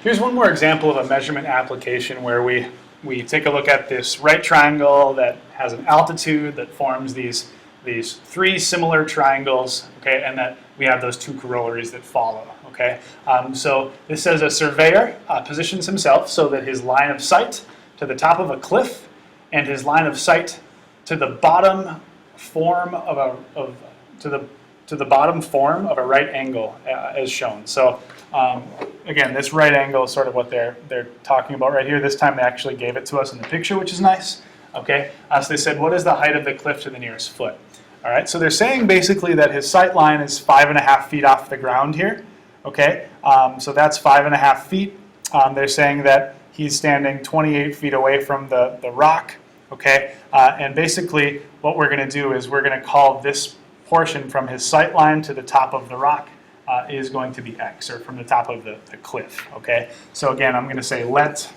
Here's one more example of a measurement application where we take a look at this right triangle that has an altitude that forms these three similar triangles, okay, and that we have those two corollaries that follow, okay. So this says a surveyor positions himself so that his line of sight to the top of a cliff and his line of sight to the bottom form of the bottom form of a right angle as shown. So again, this right angle is sort of what they're talking about right here. This time they actually gave it to us in the picture, which is nice. Okay, so they said, what is the height of the cliff to the nearest foot? All right, so they're saying basically that his sight line is 5.5 feet off the ground here. Okay, so that's 5.5 feet. They're saying that he's standing 28 feet away from the rock. Okay, and basically what we're going to do is we're going to call this portion from his sight line to the top of the rock is going to be x, or from the top of the cliff. Okay, so again, I'm going to say let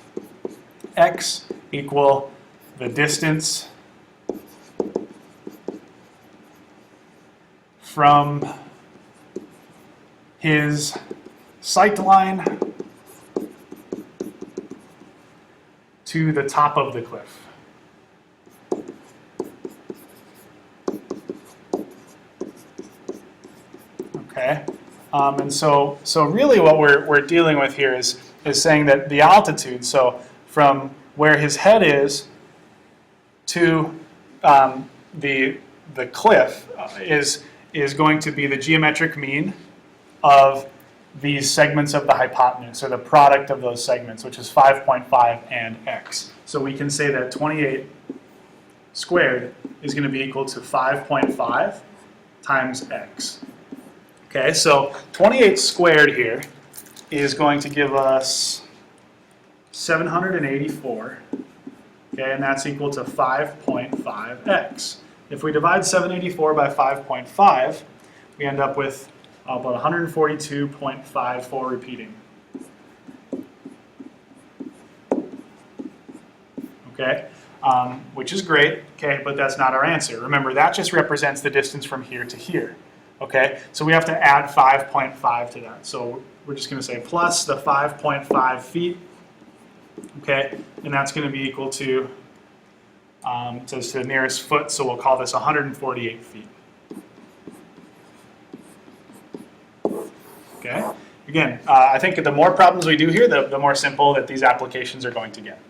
x equal the distance from his sight line to the top of the cliff. Okay, and so really what we're dealing with here is saying that the altitude, so from where his head is to the cliff is going to be the geometric mean of these segments of the hypotenuse, or the product of those segments, which is 5.5 and x. So we can say that 28 squared is going to be equal to 5.5 times x. Okay, so 28 squared here is going to give us 784, okay, and that's equal to 5.5x. If we divide 784 by 5.5, we end up with about 142.54 repeating. Okay, which is great, okay, but that's not our answer. Remember, that just represents the distance from here to here. Okay, so we have to add 5.5 to that. So we're just going to say plus the 5.5 feet, okay, and that's going to be equal to, it says to the nearest foot, so we'll call this 148 feet. Okay, again, I think the more problems we do here, the more simple that these applications are going to get.